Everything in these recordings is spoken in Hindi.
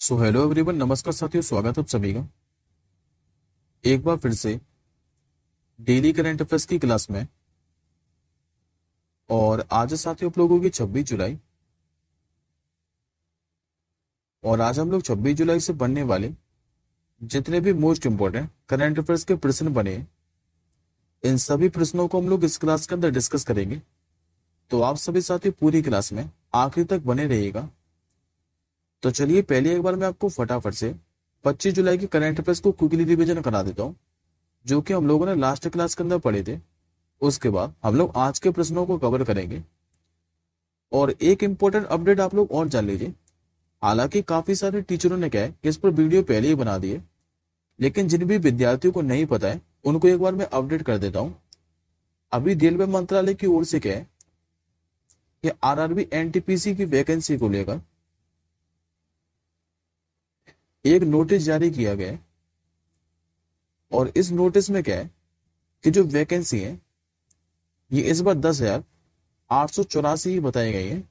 सो हेलो एवरीवन, नमस्कार साथियों, स्वागत है आप सभी का एक बार फिर से डेली करंट अफेयर्स की क्लास में। और आज है साथियों आप लोगों की 26 जुलाई। और आज हम लोग 26 जुलाई से बनने वाले जितने भी मोस्ट इंपॉर्टेंट करंट अफेयर्स के प्रश्न बने हैं, इन सभी प्रश्नों को हम लोग इस क्लास के अंदर डिस्कस करेंगे। तो आप सभी साथी पूरी क्लास में आखिर तक बने रहिएगा। तो चलिए पहले एक बार मैं आपको फटाफट से 25 जुलाई के करंट अफेयर्स को क्विकली रिवीजन करा देता हूँ, जो कि हम लोगों ने लास्ट क्लास के अंदर पढ़े थे। उसके बाद हम लोग आज के प्रश्नों को कवर करेंगे। और एक इंपॉर्टेंट अपडेट आप लोग और जान लीजिए। हालांकि काफी सारे टीचरों ने क्या है कि इस पर वीडियो पहले ही बना दिए, लेकिन जिन भी विद्यार्थियों को नहीं पता है उनको एक बार मैं अपडेट कर देता हूं। अभी रेलवे मंत्रालय की ओर से क्या है कि आरआरबी एनटीपीसी की वैकेंसी को लेकर एक नोटिस जारी किया गया है। और इस नोटिस में क्या है कि जो वैकेंसी है ये इस बार 10,884 ही बताई गई है,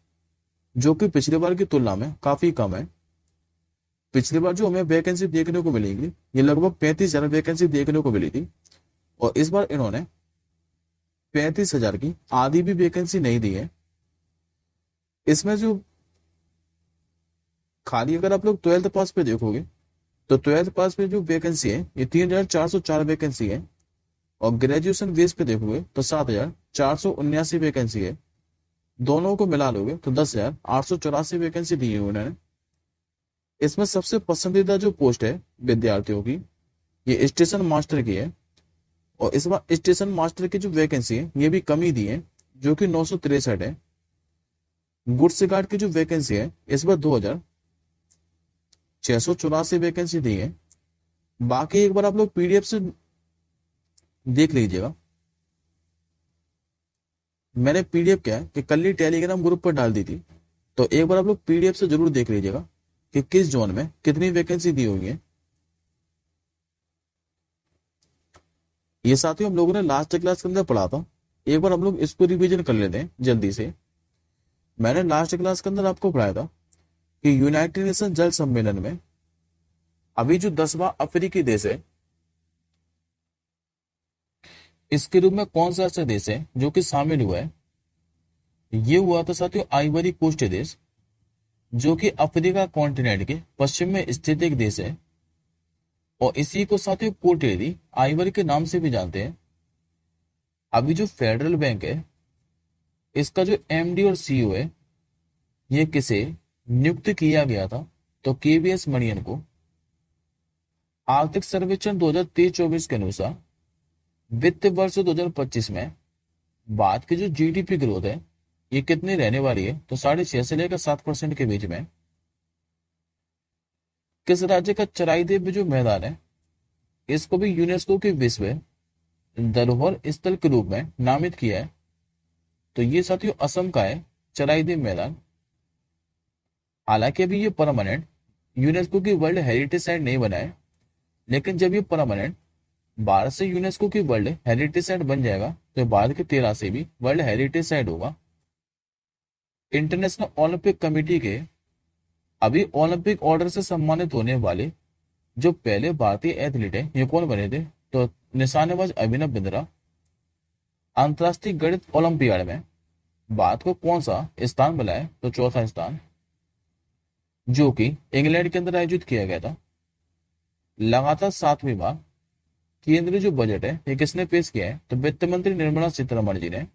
जो कि पिछले बार की तुलना में काफी कम है। पिछली बार जो हमें वैकेंसी देखने को मिलेंगी ये लगभग 35,000 वैकेंसी देखने को मिली थी, और इस बार इन्होंने 35,000 की आधी भी वैकेंसी नहीं दी है। इसमें जो खाली अगर आप लोग 12th पास पे देखोगे तो 12th पास पे जो वैकेंसी है ये 3,404 वैकेंसी है। और ग्रेजुएशन बेस पे देखोगे तो 7,479 वैकेंसी है। दोनों को मिला लोगे तो 10,884 वैकेंसी दी है उन्होंने। इसमें सबसे पसंदीदा जो पोस्ट है विद्यार्थियों की ये स्टेशन मास्टर की है। और इस बार स्टेशन मास्टर की जो वैकेंसी है ये भी कम ही दी है, जो कि 963 है। गुड्स गार्ड की जो वैकेंसी है इस बार 2,684 वैकेंसी दी है। बाकी एक बार आप लोग पीडीएफ से देख लीजिएगा। मैंने पीडीएफ क्या है कि कल ही टेलीग्राम ग्रुप पर डाल दी थी, तो एक बार आप लोग पीडीएफ से जरूर देख लीजिएगा कि किस जोन में कितनी वैकेंसी दी हुई है। ये साथियों हम लोगों ने लास्ट क्लास के अंदर पढ़ा था, एक बार हम लोग इसको रिवीजन कर लेते हैं जल्दी से। मैंने लास्ट क्लास के अंदर आपको पढ़ाया था कि यूनाइटेड नेशन जल सम्मेलन में अभी जो 10वां अफ्रीकी देश है, इसके रूप में कौन सा ऐसा देश है जो कि शामिल हुआ है। ये हुआ था साथियों आइवरी कोस्ट देश, जो कि अफ्रीका कॉन्टिनेंट के पश्चिम में स्थित एक देश है। और इसी को साथियों कोटेरी आइवरी के नाम से भी जानते हैं। अभी जो फेडरल बैंक है इसका जो एमडी और सीईओ है ये किसे नियुक्त किया गया था, तो केवीएस मणियन को। आर्थिक सर्वेक्षण 2023-24 के अनुसार वित्त वर्ष 2025 में भारत की जो जीडीपी ग्रोथ है ये कितनी रहने वाली है, तो 6.5 से लेकर 7% के बीच में। किस राज्य का चराई देव जो मैदान है इसको भी यूनेस्को के विश्व धरोहर स्थल के रूप में नामित किया है, तो ये साथियों असम का है चराई देव मैदान। हालांकि अभी ये परमानेंट यूनेस्को की वर्ल्ड हेरिटेज साइट नहीं बना है, लेकिन जब ये परमानेंट भारत से यूनेस्को की वर्ल्ड हेरिटेज साइट बन जाएगा तो भारत के 13 से भी वर्ल्ड हेरिटेज साइट होगा। इंटरनेशनल ओलंपिक कमेटी के अभी ओलंपिक ऑर्डर से सम्मानित होने वाले जो पहले भारतीय एथलीट है ये कौन बने थे, तो निशानेबाज अभिनव बिंद्रा। अंतर्राष्ट्रीय गणित ओलंपियाड में भारत को कौन सा स्थान मिला है, तो चौथा स्थान, जो कि इंग्लैंड के अंदर आयोजित किया गया था। लगातार 7वीं बार केंद्रीय जो बजट है ये किसने पेश किया है, तो वित्त मंत्री निर्मला सीतारमण जी ने।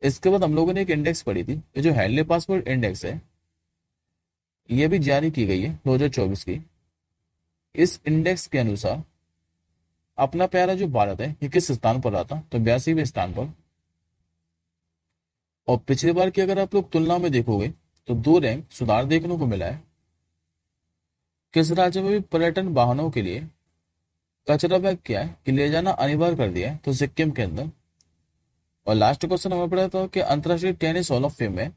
इसके बाद हम लोगों ने एक इंडेक्स पढ़ी थी, ये जो हैंडले पासपोर्ट इंडेक्स है ये भी जारी की गई है 2024 की। इस इंडेक्स के अनुसार अपना प्यारा जो भारत है ये किस स्थान पर रहा था, तो 82वें स्थान पर। और पिछली बार की अगर आप लोग तुलना में देखोगे तो 2 रैंक सुधार देखने को मिला है। किस राज्य में भी पर्यटन वाहनों के लिए कचरा बैग क्या है कि ले जाना अनिवार्य कर दिया है, तो सिक्किम के अंदर। और लास्ट क्वेश्चन हमें पड़ा था कि अंतरराष्ट्रीय टेनिस हॉल ऑफ फेम में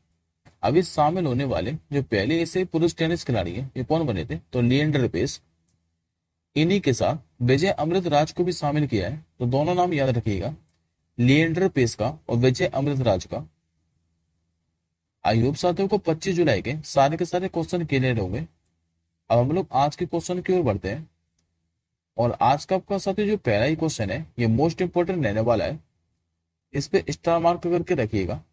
अभी शामिल होने वाले जो पहले ऐसे पुरुष टेनिस खिलाड़ी है ये कौन बने थे, तो लिएंडर पेस। इन्हीं के साथ विजय अमृत राज को भी शामिल किया है, तो दोनों नाम याद रखिएगा, लिएंडर पेस का और विजय अमृत राज का। आई होप साथियों को 25 जुलाई के सारे क्वेश्चन क्लियर होंगे। अब हम लोग आज के क्वेश्चन की ओर बढ़ते हैं। और आज का आपका साथी जो पहला ही क्वेश्चन है ये मोस्ट इंपोर्टेंट रहने वाला है, इस पे स्टार मार्क करके रखिएगा।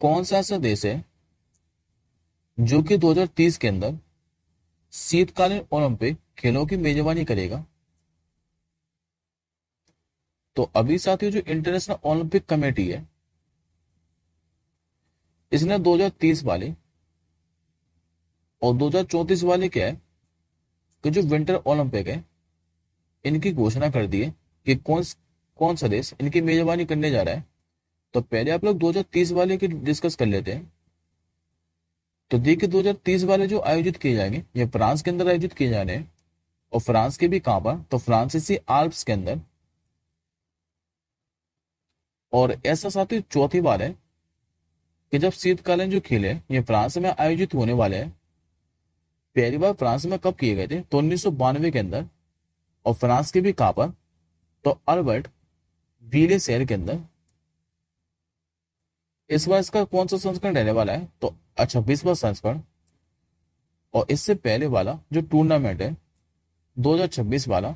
कौन सा ऐसा देश है जो कि 2030 के अंदर शीतकालीन ओलंपिक खेलों की मेजबानी करेगा? तो अभी साथियों जो इंटरनेशनल ओलंपिक कमेटी है इसने 2030 वाले और 2034 वाले क्या है कि जो विंटर ओलंपिक है इनकी घोषणा कर दी है कि कौन कौन सा देश इनकी मेजबानी करने जा रहा है। तो पहले आप लोग 2030 वाले की डिस्कस कर लेते हैं। तो देखिए 2030 वाले जो आयोजित किए जाएंगे ये फ्रांस के अंदर आयोजित किए जाने हैं। और फ्रांस के भी कहां पर? तो फ्रांसीसी आल्प्स के अंदर। और ऐसा साथ ही चौथी बार है कि जब शीतकालीन जो खेल है ये फ्रांस में आयोजित होने वाले हैं। पहली बार फ्रांस में कब किए गए थे? तो 1992 के अंदर। और फ्रांस के भी कहां पर? तो अल्बर्ट वीले शहर के अंदर। इस बार इसका कौन सा संस्करण रहने वाला है? तो 26वां संस्करण। और इससे पहले वाला जो टूर्नामेंट है 2026 वाला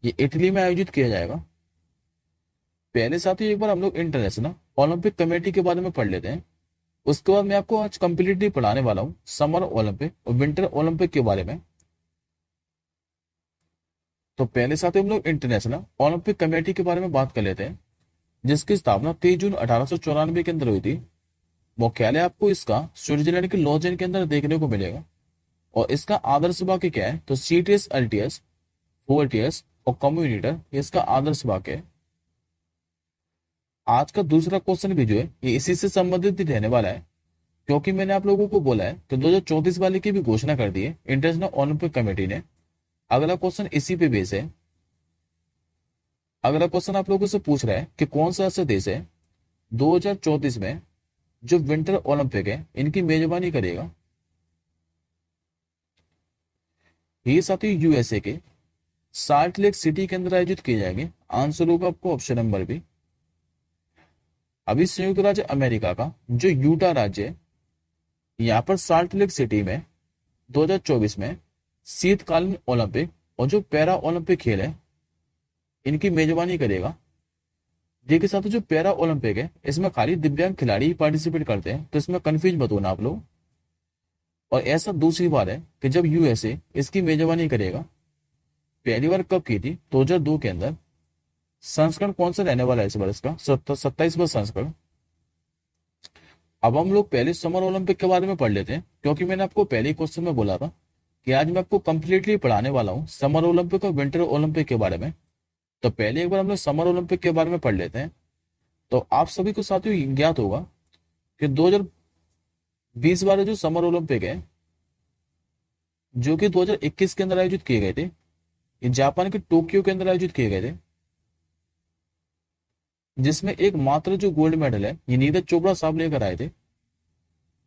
ये इटली में आयोजित किया जाएगा। पहले साथ ही एक बार हम लोग इंटरनेशनल ओलंपिक कमेटी के बारे में पढ़ लेते हैं। उसके बाद मैं आपको आज कंप्लीटली पढ़ाने वाला हूँ समर ओलंपिक और विंटर ओलंपिक के बारे में। तो पहले साथ ही हम लोग इंटरनेशनल ओलंपिक कमेटी के बारे में बात कर लेते हैं, जिसकी स्थापना 23 जून 1894 के अंदर हुई थी। मुख्यालय आपको इसका स्विट्जरलैंड के लॉजेन के अंदर देखने को मिलेगा। और इसका आदर्श वाक्य क्या है? तो सीटीएस, एलटीएस, फोर्टीएस और कम्युनिटर ये इसका आदर्श वाक्य है। आज का दूसरा क्वेश्चन भी जो है ये इसी से संबंधित ही रहने वाला है, क्योंकि मैंने आप लोगों को बोला है कि 2034 वाले की भी घोषणा कर दी है इंटरनेशनल ओलंपिक कमेटी ने। अगला क्वेश्चन इसी पे बेस है। अगला क्वेश्चन आप लोगों से पूछ रहा है कि कौन सा ऐसा देश है 2034 में जो विंटर ओलंपिक है इनकी मेजबानी करेगा? ये साथी यूएसए के साल्ट लेक सिटी के अंदर आयोजित किए जाएंगे। आंसर होगा आपको ऑप्शन नंबर बी। अभी संयुक्त राज्य अमेरिका का जो यूटा राज्य है यहाँ पर साल्ट लेक सिटी में 2024 में शीतकालीन ओलंपिक और जो पैरा ओलंपिक खेल है इनकी मेजबानी करेगा। देखिए साथ जो पैरा ओलंपिक है इसमें खाली दिव्यांग खिलाड़ी ही पार्टिसिपेट करते हैं, तो इसमें कंफ्यूज मत होना आप लोग। और ऐसा दूसरी बार है कि जब यूएसए इसकी मेजबानी करेगा। पहली बार कब की थी? 2002 के अंदर। संस्करण कौन सा रहने वाला है इस बार? इसका 27वां संस्करण। अब हम लोग पहले समर ओलंपिक के बारे में पढ़ लेते हैं, क्योंकि मैंने आपको पहले क्वेश्चन में बोला था कि आज मैं आपको कंप्लीटली पढ़ाने वाला हूँ समर ओलंपिक और विंटर ओलंपिक के बारे में। तो पहले एक बार हम लोग समर ओलंपिक के बारे में पढ़ लेते हैं। तो आप सभी को साथियों ज्ञात होगा कि 2020 वाले जो समर ओलंपिक है जो कि 2021 के अंदर आयोजित किए गए थे, ये जापान के टोक्यो के अंदर आयोजित किए गए थे, जिसमें एक मात्र जो गोल्ड मेडल है ये नीरज चोपड़ा साहब लेकर आए थे।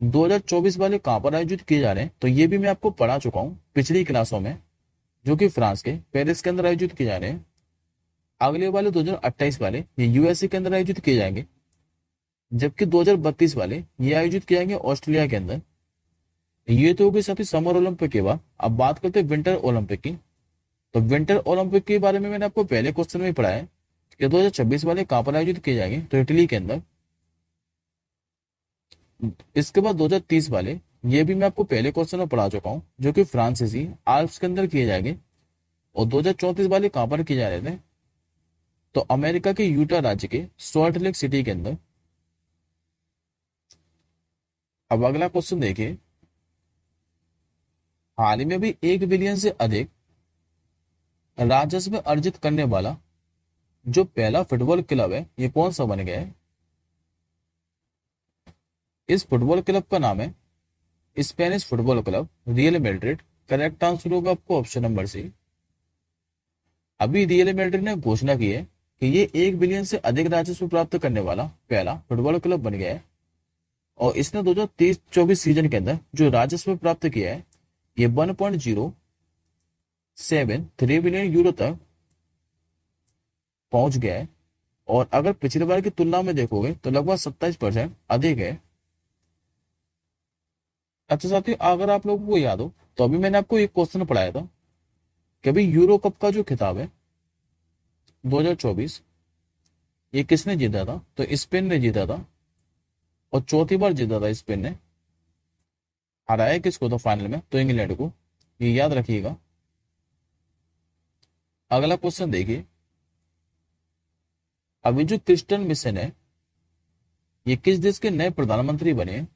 2024 वाले कहां पर आयोजित किए जा रहे हैं? तो ये भी मैं आपको पढ़ा चुका हूं पिछली क्लासों में, जो कि फ्रांस के पेरिस के अंदर आयोजित किए जा रहे हैं। अगले वाले 2028 वाले ये यूएसए के अंदर आयोजित किए जाएंगे, जबकि 2032 वाले ये आयोजित किए जाएंगे ऑस्ट्रेलिया के अंदर। ये तो होगी साथ ही समर ओलंपिक के बाद। अब बात करते हैं विंटर ओलंपिक की। तो विंटर ओलंपिक के बारे में मैंने आपको पहले क्वेश्चन में ही पढ़ा है कि 2026 वाले कहां पर आयोजित किए जाएंगे? तो इटली के अंदर। इसके बाद 2030 वाले ये भी मैं आपको पहले क्वेश्चन में पढ़ा चुका हूं, जो कि फ्रांसीसी आल्प्स के अंदर किए जाएंगे। और 2034 वाले कहां पर किए जा रहे थे? तो अमेरिका के यूटा राज्य के सॉल्ट लेक सिटी के अंदर। अब अगला क्वेश्चन देखिए। हाल ही में भी 1 बिलियन से अधिक राजस्व अर्जित करने वाला जो पहला फुटबॉल क्लब है ये कौन सा बन गया है? इस फुटबॉल क्लब का नाम है Spanish football club real Madrid. Correct answer होगा आपको ऑप्शन नंबर सी। अभी रियल मैड्रिड ने घोषणा की है कि ये 1 बिलियन से अधिक राजस्व प्राप्त करने वाला पहला फुटबॉल क्लब बन गया है। और इसने 2023-24 सीजन के अंदर जो राजस्व प्राप्त किया है ये 1.073 बिलियन यूरो तक पहुंच गया है। और अगर पिछले बार की तुलना में देखोगे तो लगभग 27% अधिक है। अच्छा साथियों, अगर आप लोगों को याद हो तो अभी मैंने आपको एक क्वेश्चन पढ़ाया था कि अभी यूरो कप का जो खिताब है 2024, ये किसने जीता था? तो स्पेन ने जीता था, और चौथी बार जीता था स्पेन ने। हराया किसको था फाइनल में? तो इंग्लैंड को। ये याद रखिएगा। अगला क्वेश्चन देखिए, अभी जो क्रिस्टियन मिशन है, ये किस देश के नए प्रधानमंत्री बने हैं?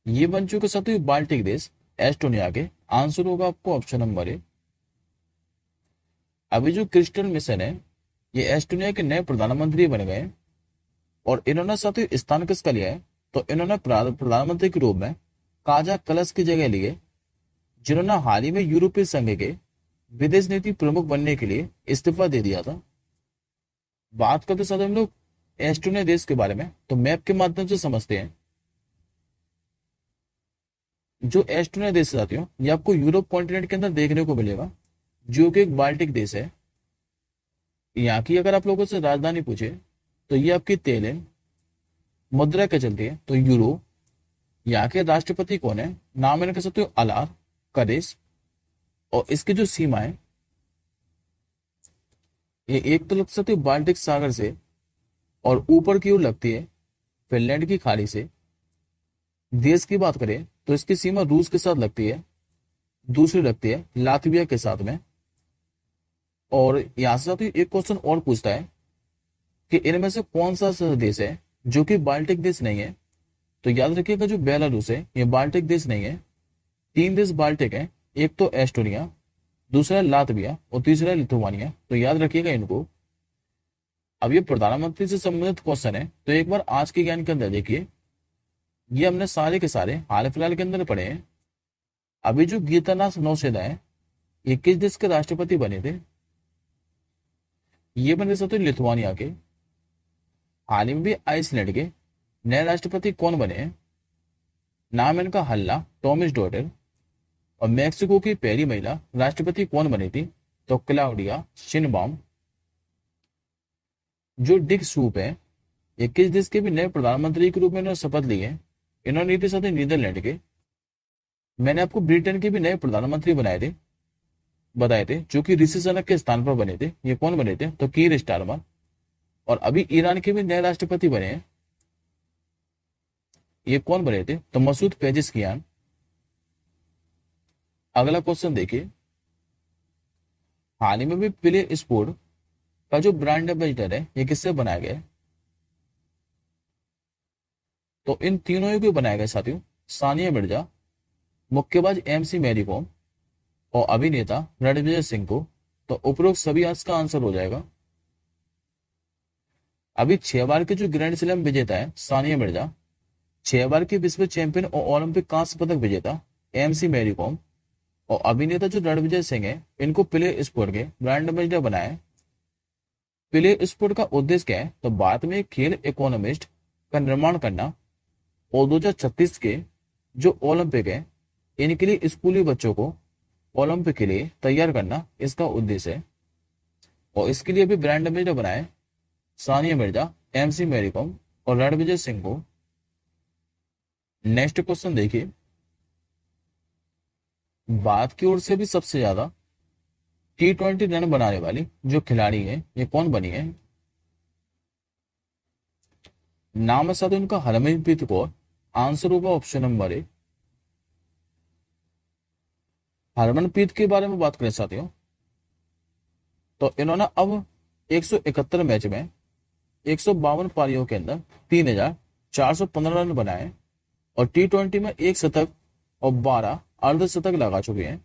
ये बन चुके साथियों बाल्टिक देश, एस्टोनिया के। आंसर होगा आपको ऑप्शन नंबर ए। अभी जो क्रिस्टियन मिशन है, ये एस्टोनिया के नए प्रधानमंत्री बन गए हैं। और इन्होंने साथियों स्थान किसका लिया है? तो इन्होंने प्रधानमंत्री के रूप में काजा कलश की जगह लिए, जिन्होंने हाल ही में यूरोपीय संघ के विदेश नीति प्रमुख बनने के लिए इस्तीफा दे दिया था। बात करते साथ हम लोग एस्टोनिया देश के बारे में, तो मैप के माध्यम से समझते हैं। जो एस्टोनिया देश है साथियों, ये आपको यूरोप कॉन्टिनेंट के अंदर देखने को मिलेगा, जो कि एक बाल्टिक देश है। यहाँ की अगर आप लोगों से राजधानी पूछे तो ये आपकी तेल है। मुद्रा क्या चलती है? तो यूरो। यहाँ के राष्ट्रपति कौन है? नाम इनका साथियों अलार करेस। और इसकी जो सीमा है, ये एक तो लग सकती है बाल्टिक सागर से, और ऊपर की ओर लगती है फिनलैंड की खाड़ी से। देश की बात करें तो इसकी सीमा रूस के साथ लगती है, दूसरी लगती है लातविया के साथ में। और यहां से साथ ही एक क्वेश्चन और पूछता है कि इनमें से कौन सा ऐसा देश है जो कि बाल्टिक देश नहीं है? तो याद रखिएगा, जो बेलारूस है ये बाल्टिक देश नहीं है। तीन देश बाल्टिक है, एक तो एस्टोनिया, दूसरा लातविया, और तीसरा लिथुआनिया। तो याद रखिएगा इनको। अब ये प्रधानमंत्री से संबंधित क्वेश्चन है, तो एक बार आज के ज्ञान के अंदर देखिए, ये हमने सारे के सारे हाल फिलहाल के अंदर पढ़े हैं। अभी जो गीतानाथ नौसेना है, ये किस देश के राष्ट्रपति बने थे? ये बने सकते लिथुआनिया के। हाल ही में भी आइसलैंड के नए राष्ट्रपति कौन बने हैं? नाम है इनका हल्ला टॉमिस डॉटर। और मैक्सिको की पहली महिला राष्ट्रपति कौन बनी थी? तो क्लाउडिया शिनबाम। जो डिक सूप है, ये किस देश के भी नए प्रधानमंत्री के रूप में इन्होंने शपथ ली है? इन्होंने ली थी साथ ही नीदरलैंड के। मैंने आपको ब्रिटेन के भी नए प्रधानमंत्री बताए थे, जो कि ऋषि सुनक के स्थान पर बने थे। ये कौन बने थे? तो कीर स्टारमर। और अभी ईरान के भी नए राष्ट्रपति बने हैं। ये कौन बने थे? तो मसूद पेजिशकियान। अगला क्वेश्चन देखिए, हाल ही में भी प्ले स्पोर्ट का जो ब्रांड एम्बेसडर है, ये किससे बनाया गया है? तो इन तीनों को बनाया गया साथियों, सानिया मिर्जा, मुक्केबाज एमसी मैरी कॉम, और अभिनेता रणविजय सिंह को। तो उपरोक्त सभी आज का आंसर हो जाएगा। अभी 6 बार के जो ग्रैंड स्लैम विजेता है सानिया मिर्जा, 6 बार की विश्व चैंपियन और ओलंपिक कांस्य पदक विजेता एमसी मैरी कॉम, और अभिनेता जो रणविजय सिंह है, इनको प्ले स्पोर्ट के ब्रांड एम्बेसडर बनाया। प्ले स्पोर्ट का उद्देश्य क्या है? तो बाद में खेल इकोनॉमिस्ट का निर्माण करना, और 2036 के जो ओलंपिक है, इनके लिए स्कूली बच्चों को ओलंपिक के लिए तैयार करना इसका उद्देश्य है। और इसके लिए भी ब्रांड एम्बेसडर बनाए सानिया मिर्जा, एमसी मैरी कॉम और रणविजय सिंह को। नेक्स्ट क्वेश्चन देखिए, भारत की ओर से भी सबसे ज्यादा T20 रन बनाने वाली जो खिलाड़ी है, ये कौन बनी है? नाम है साथ उनका हरमनप्रीत कौर। आंसर होगा ऑप्शन नंबर ए। हरमनप्रीत के बारे में बात करें साथियों, तो इन्होंने अब 171 मैच में 152 पारियों के अंदर 3,415 रन बनाए, और T20 में एक शतक और 12 अर्धशतक लगा चुके हैं।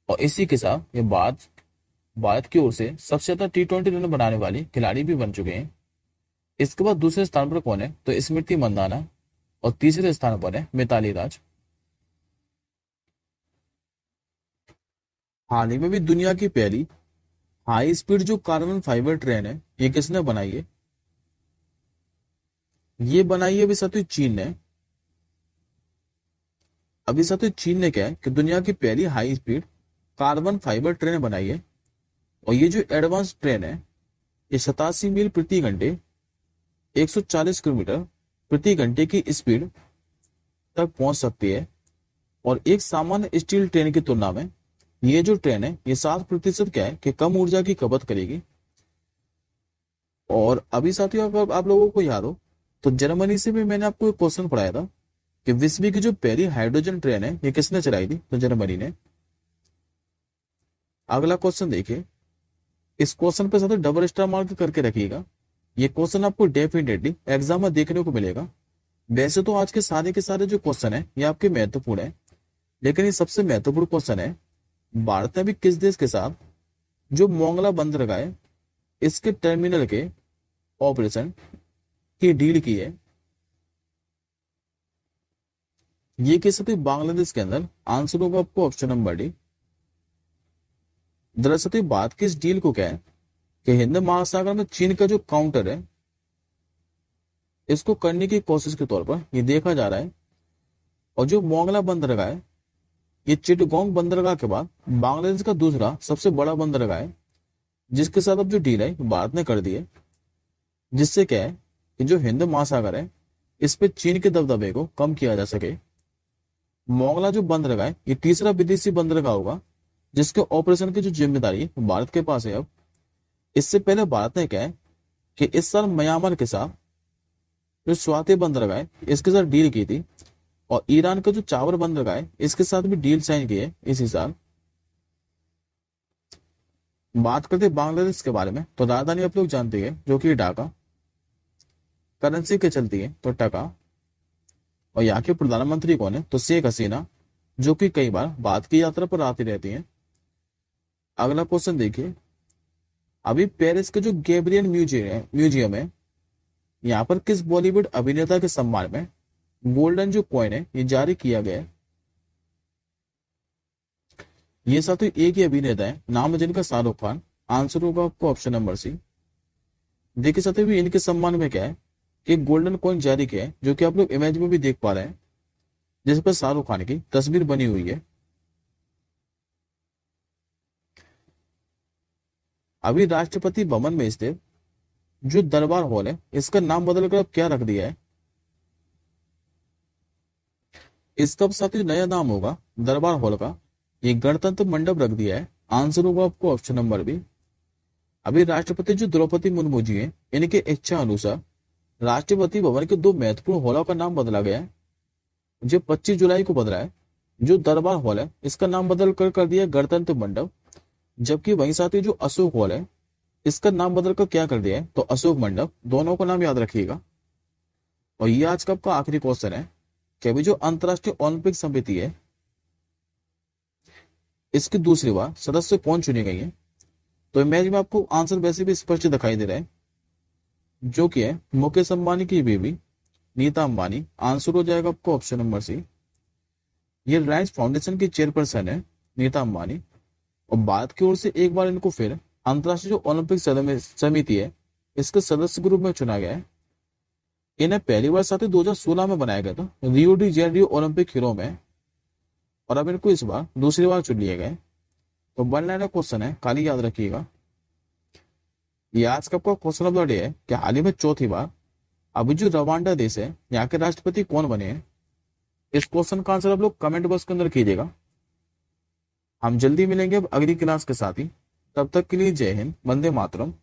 और इसी के साथ ये भारत की ओर से सबसे ज्यादा T20 रन बनाने वाली खिलाड़ी भी बन चुके हैं। इसके बाद दूसरे स्थान पर कौन है? तो स्मृति मंदाना, और तीसरे स्थान पर है मिताली राज। हाल ही में भी दुनिया की पहली हाई स्पीड जो कार्बन फाइबर ट्रेन है, ये किसने बनाई है? ये बनाई है अभी साथियों चीन ने। अभी साथियों चीन ने क्या है कि दुनिया की पहली high speed carbon fibre train बनाई है। और ये जो एडवांस ट्रेन है, ये 87 मील प्रति घंटे 140 किलोमीटर प्रति घंटे की स्पीड तक पहुंच सकती है। और एक सामान्य स्टील ट्रेन की तुलना में ये जो ट्रेन है ये 7% क्या है कि कम ऊर्जा की खपत करेगी। और अभी साथियों अगर आप लोगों को याद हो तो जर्मनी से भी मैंने आपको एक क्वेश्चन पढ़ाया था कि विश्व की जो पहली हाइड्रोजन ट्रेन है ये किसने चलाई थी, तो जर्मनी ने। अगला क्वेश्चन देखिए, इस क्वेश्चन पे साथ डबल स्टार मार्क करके रखिएगा। ये क्वेश्चन आपको डेफिनेटली एग्जाम में देखने को मिलेगा। वैसे तो आज के सारे जो क्वेश्चन है ये आपके महत्वपूर्ण है, लेकिन ये सबसे महत्वपूर्ण क्वेश्चन है, भारत ने भी किस देश के साथ जो मोंगला बंदरगाह है इसके टर्मिनल के ऑपरेशन की डील की है। ये किस थी, बांग्लादेश के अंदर। आंसर होगा आपको ऑप्शन नंबर डी। दरअसल बात की इस डील को क्या है कि हिंद महासागर में चीन का जो काउंटर है इसको करने की कोशिश के तौर पर ये देखा जा रहा है। और जो मोंगला बंदरगाह है ये चिटगोंग बंदरगाह के बाद बांग्लादेश का दूसरा सबसे बड़ा बंदरगाह है, जिसके साथ अब जो डील है भारत ने कर दी है। जिससे क्या है कि जो हिंद महासागर है इस पे चीन के दबदबे को कम किया जा सके। मोंगला जो बंदरगाह है ये तीसरा विदेशी बंदरगाह होगा जिसके ऑपरेशन की जो जिम्मेदारी है भारत के पास है अब। इससे पहले भारत ने क्या है कि इस साल म्यांमार के साथ जो स्वाति बंदरगाह है इसके साथ डील की थी। और ईरान का जो चावर बंदरगाह है इसके साथ भी डील साइन की है इसी साल। बात करते हैं बांग्लादेश के बारे में, तो राजधानी आप लोग जानते हैं जो कि ढाका। करेंसी के चलती है तो टका। और यहाँ के प्रधानमंत्री कौन है, तो शेख हसीना, जो कि कई बार भारत की यात्रा पर आती रहती हैं। अगला क्वेश्चन देखिए, अभी पेरिस के जो गैब्रियल म्यूजियम है यहाँ पर किस बॉलीवुड अभिनेता के सम्मान में गोल्डन जो कॉइन है ये जारी किया गया है। ये साथ एक ही अभिनेता है, नाम है जिनका शाहरुख खान। आंसर होगा आपको ऑप्शन नंबर सी। देखिए साथ भी इनके सम्मान में क्या है कि गोल्डन कॉइन जारी किया है, जो कि आप लोग इमेज में भी देख पा रहे हैं, जिस पर शाहरुख खान की तस्वीर बनी हुई है। अभी राष्ट्रपति भवन में स्थित जो दरबार हॉल है इसका नाम बदलकर अब क्या रख दिया है। इसका अब साथ ही नया नाम होगा दरबार हॉल का, ये गणतंत्र मंडप रख दिया है। आंसर होगा आपको ऑप्शन नंबर बी। अभी राष्ट्रपति जो द्रौपदी मुर्मू जी हैं इनके इच्छा अनुसार राष्ट्रपति भवन के दो महत्वपूर्ण हॉलों का नाम बदला गया है, जो 25 जुलाई को बदला है। जो दरबार हॉल है इसका नाम बदल कर दिया गणतंत्र मंडप, जबकि वहीं साथ ही जो अशोक हॉल है इसका नाम बदल कर क्या कर दिया है, तो अशोक मंडप। दोनों का नाम याद रखिएगा। और ये आज का आपका आखिरी क्वेश्चन है कि अभी जो अंतरराष्ट्रीय ओलंपिक समिति है इसकी दूसरी बार सदस्य कौन चुनी गई है। तो इमेज में आपको आंसर वैसे भी स्पष्ट दिखाई दे रहा है, जो कि है मुकेश अंबानी की बेबी नीता अंबानी। आंसर हो जाएगा आपको ऑप्शन नंबर सी। ये रिलायंस फाउंडेशन की चेयरपर्सन है नीता अंबानी। और भारत की ओर से एक बार इनको फिर अंतरराष्ट्रीय जो ओलंपिक समिति है इसके सदस्य ग्रुप में चुना गया है। इन्हें पहली बार साथ ही 2016 में बनाया गया था Rio de Janeiro Olympic hero में, और अब इनको इस बार दूसरी बार चुन लिए गए। तो वन लाइनर क्वेश्चन है, खाली याद रखिएगा। ये आज का आपका क्वेश्चन ऑफ द डे है कि हाल ही में चौथी बार अभी जो रवांडा देश है यहाँ के राष्ट्रपति कौन बने हैं। इस क्वेश्चन का आंसर आप लोग कमेंट बॉक्स के अंदर कीजिएगा। हम जल्दी मिलेंगे अब अगली क्लास के साथ ही। तब तक के लिए जय हिंद, वंदे मातरम।